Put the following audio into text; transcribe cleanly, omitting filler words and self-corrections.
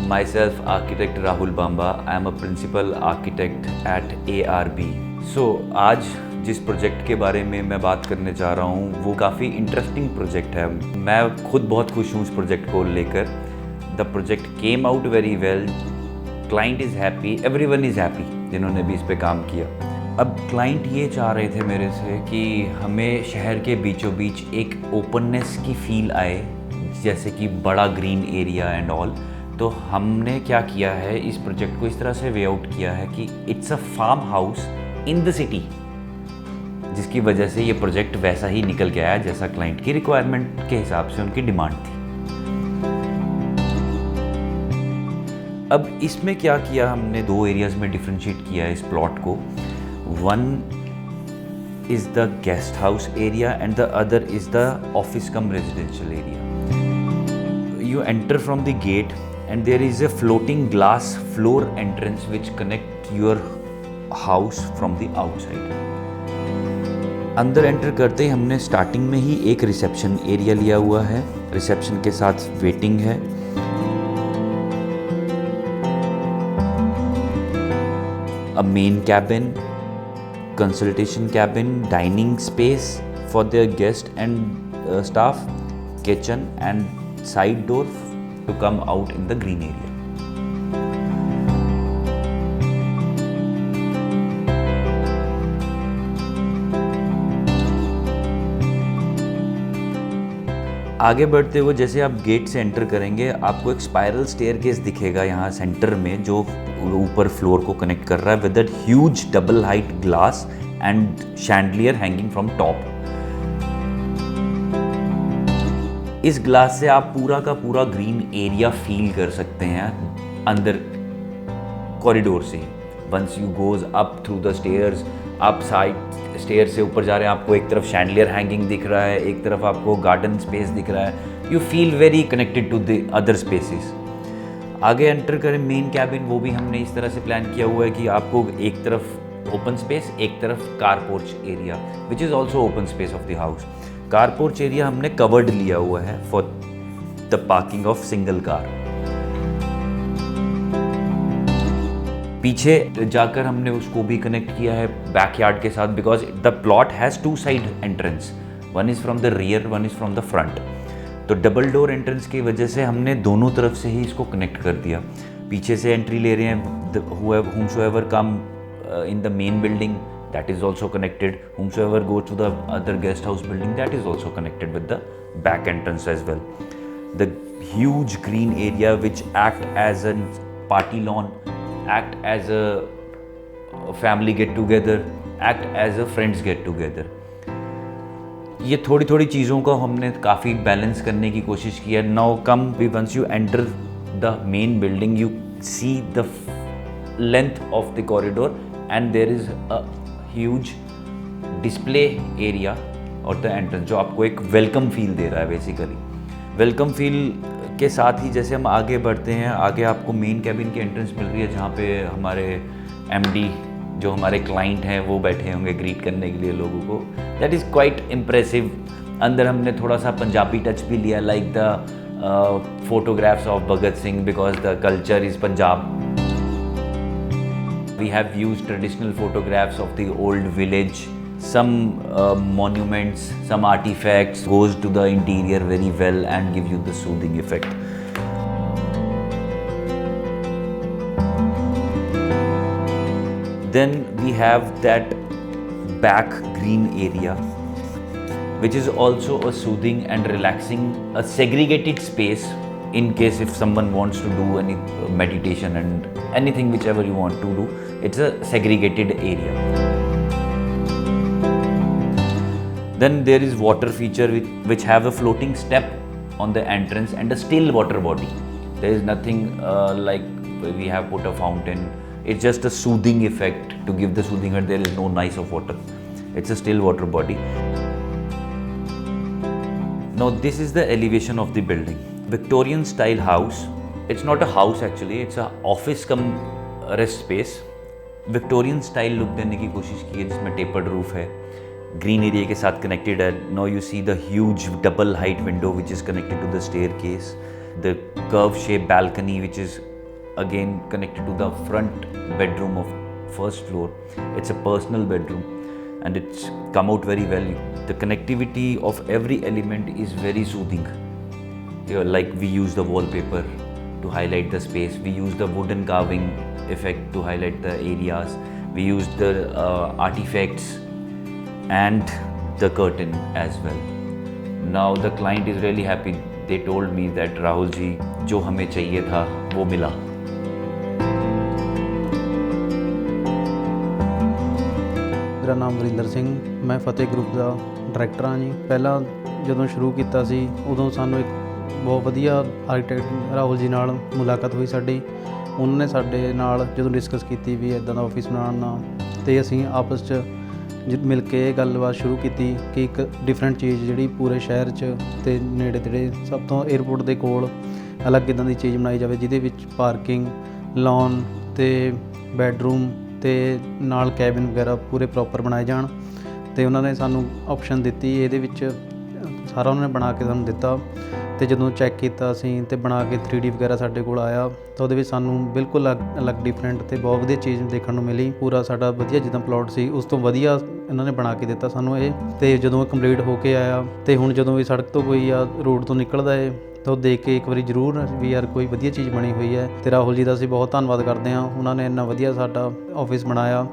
Myself, architect Rahul Bamba. I am a principal architect at ARB. So, आज जिस project के बारे में मैं बात करने जा रहा हूँ वो काफ़ी इंटरेस्टिंग प्रोजेक्ट है। मैं खुद बहुत खुश हूँ इस प्रोजेक्ट को लेकर। The project came out very well, client is happy, everyone is happy जिन्होंने भी इस पे काम किया। अब क्लाइंट ये चाह रहे थे मेरे से कि हमें शहर के बीचों बीच एक ओपननेस की फील आए, जैसे कि बड़ा ग्रीन एरिया एंड ऑल। तो हमने क्या किया है, इस प्रोजेक्ट को इस तरह से वे आउट किया है कि it's a farm house in the city, जिसकी वजह से ये प्रोजेक्ट वैसा ही निकल के आया जैसा क्लाइंट की रिक्वायरमेंट के हिसाब से उनकी डिमांड थी। अब इसमें क्या किया हमने, दो एरियाज़ में डिफ्रेंशिएट किया है इस प्लॉट को। One is the guest house area and the other is the office cum residential area. You enter from the gate and there is a floating glass floor entrance which connect your house from the outside. अंदर enter करते ही हमने starting में ही एक reception area लिया हुआ है। Reception के साथ वेटिंग है। A main cabin, consultation cabin, dining space for their guest and staff, kitchen and side door to come out in the green area. आगे बढ़ते हुए जैसे आप गेट से एंटर करेंगे, आपको एक स्पाइरल स्टेयरकेस दिखेगा यहाँ सेंटर में, जो ऊपर फ्लोर को कनेक्ट कर रहा है with that huge double height glass and chandelier hanging from top. इस ग्लास से आप पूरा का पूरा ग्रीन एरिया फील कर सकते हैं अंदर कॉरिडोर से। Once you goes up through the stairs, आप साइड स्टेयर से ऊपर जा रहे हैं, आपको एक तरफ शैंडलियर हैंगिंग दिख रहा है, एक तरफ आपको गार्डन स्पेस दिख रहा है। You feel very connected to the other spaces. आगे एंटर करें मेन कैबिन, वो भी हमने इस तरह से प्लान किया हुआ है कि आपको एक तरफ ओपन स्पेस, एक तरफ car porch area which is also open space of the house. Car porch area हमने कवर्ड लिया हुआ है for the parking of single car. पीछे जाकर हमने उसको भी कनेक्ट किया है बैकयार्ड के साथ, because the plot has two side entrance, one is from the rear, one is from the front. तो डबल डोर एंट्रेंस की वजह से हमने दोनों तरफ से ही इसको कनेक्ट कर दिया। पीछे से एंट्री ले रहे हैं, whomsoever come in the main building, that is also connected. Whomsoever goes to the other guest house building, that is also connected with the back entrance as well. The huge green area which act as a party lawn, act as a family get together, act as a friends get together. ये थोड़ी थोड़ी चीज़ों को हमने काफ़ी balance करने की कोशिश की है। Now come, once you enter the main building, you see the length of the corridor and there is a huge display area और द एंट्रेंस, जो आपको एक वेलकम फील दे रहा है। बेसिकली वेलकम फील के साथ ही जैसे हम आगे बढ़ते हैं, आगे आपको मेन कैबिन की एंट्रेंस मिल रही है, जहाँ पे हमारे एमडी जो हमारे क्लाइंट हैं वो बैठे होंगे ग्रीट करने के लिए लोगों को। That is quite impressive. अंदर हमने थोड़ा सा पंजाबी टच भी लिया, like the photographs of Bhagat Singh, because the culture is Punjab. We have used traditional photographs of the old village, some monuments, some artifacts, goes to the interior very well and give you the soothing effect. Then we have that back green area, which is also a soothing and relaxing, a segregated space in case if someone wants to do any meditation and anything whichever you want to do. It's a segregated area. Then there is water feature which have a floating step on the entrance and a still water body. There is nothing like we have put a fountain. It's just a soothing effect to give the soothing, and there is no nice of water. It's a still water body. Now this is the elevation of the building. Victorian style house. It's not a house actually, it's a office cum rest space. Victorian style look देने की कोशिश की है, जिसमें tapered roof है, green area के साथ connected है. Now you see the huge double height window which is connected to the staircase, the curve shape balcony which is again connected to the front bedroom of first floor. It's a personal bedroom and it's come out very well. The connectivity of every element is very soothing. Like we use the wallpaper to highlight the space, we use the wooden carving effect to highlight the areas, we use the artifacts and the curtain as well. Now the client is really happy. They told me that Rahul ji जो हमें चाहिए था वो मिला. ਮੇਰਾ ਨਾਮ ਵਰਿੰਦਰ ਸਿੰਘ, ਮੈਂ ਫਤਿਹ group ਦਾ director ਹਾਂ ਜੀ। ਪਹਿਲਾਂ ਜਦੋਂ ਸ਼ੁਰੂ ਕੀਤਾ ਸੀ ਉਦੋਂ ਸਾਨੂੰ ਇੱਕ ਬਹੁਤ ਵਧੀਆ ਆਰਕੀਟੈਕਟ ਰਾਹੁਲ ਜੀ ਨਾਲ ਮੁਲਾਕਾਤ ਹੋਈ ਸਾਡੀ। ਉਹਨਾਂ ਨੇ ਸਾਡੇ ਨਾਲ ਜਦੋਂ ਡਿਸਕਸ ਕੀਤੀ ਵੀ ਇੱਦਾਂ ਦਾ ਆਫਿਸ ਬਣਾਉਣਾ, ਅਤੇ ਅਸੀਂ ਆਪਸ 'ਚ ਮਿਲ ਕੇ ਇਹ ਗੱਲਬਾਤ ਸ਼ੁਰੂ ਕੀਤੀ ਕਿ ਇੱਕ ਡਿਫਰੈਂਟ ਚੀਜ਼ ਜਿਹੜੀ ਪੂਰੇ ਸ਼ਹਿਰ 'ਚ ਅਤੇ ਨੇੜੇ ਤੇੜੇ ਸਭ ਤੋਂ ਏਅਰਪੋਰਟ ਦੇ ਕੋਲ ਅਲੱਗ ਇੱਦਾਂ ਦੀ ਚੀਜ਼ ਬਣਾਈ ਜਾਵੇ, ਜਿਹਦੇ ਵਿੱਚ ਪਾਰਕਿੰਗ, ਲੌਨ ਅਤੇ ਬੈਡਰੂਮ ਅਤੇ ਨਾਲ ਕੈਬਿਨ ਵਗੈਰਾ ਪੂਰੇ ਪ੍ਰੋਪਰ ਬਣਾਏ ਜਾਣ। ਅਤੇ ਉਹਨਾਂ ਨੇ ਸਾਨੂੰ ਆਪਸ਼ਨ ਦਿੱਤੀ, ਇਹਦੇ ਵਿੱਚ ਸਾਰਾ ਉਹਨਾਂ ਨੇ ਬਣਾ ਕੇ ਸਾਨੂੰ ਦਿੱਤਾ। ਅਤੇ ਜਦੋਂ ਚੈੱਕ ਕੀਤਾ ਅਸੀਂ ਅਤੇ ਬਣਾ ਕੇ 3D ਵਗੈਰਾ ਸਾਡੇ ਕੋਲ ਆਇਆ ਤਾਂ ਉਹਦੇ ਵਿੱਚ ਸਾਨੂੰ ਬਿਲਕੁਲ ਅਲੱਗ ਡਿਫਰੈਂਟ ਅਤੇ ਬਹੁਤ ਵਧੀਆ ਚੀਜ਼ ਦੇਖਣ ਨੂੰ ਮਿਲੀ। ਪੂਰਾ ਸਾਡਾ ਵਧੀਆ ਜਿੱਦਾਂ ਪਲੋਟ ਸੀ ਉਸ ਤੋਂ ਵਧੀਆ ਇਹਨਾਂ ਨੇ ਬਣਾ ਕੇ ਦਿੱਤਾ ਸਾਨੂੰ ਇਹ। ਅਤੇ ਜਦੋਂ ਕੰਪਲੀਟ ਹੋ ਕੇ ਆਇਆ ਅਤੇ ਹੁਣ ਜਦੋਂ ਵੀ ਸੜਕ ਤੋਂ ਕੋਈ ਆ ਰੋਡ ਤੋਂ ਨਿਕਲਦਾ ਹੈ ਤਾਂ ਉਹ ਦੇਖ ਕੇ ਇੱਕ ਵਾਰੀ ਜ਼ਰੂਰ ਵੀ ਯਾਰ ਕੋਈ ਵਧੀਆ ਚੀਜ਼ ਬਣੀ ਹੋਈ ਹੈ। ਅਤੇ ਰਾਹੁਲ ਜੀ ਦਾ ਅਸੀਂ ਬਹੁਤ ਧੰਨਵਾਦ ਕਰਦੇ ਹਾਂ, ਉਹਨਾਂ ਨੇ ਇੰਨਾ ਵਧੀਆ ਸਾਡਾ ਆਫਿਸ ਬਣਾਇਆ।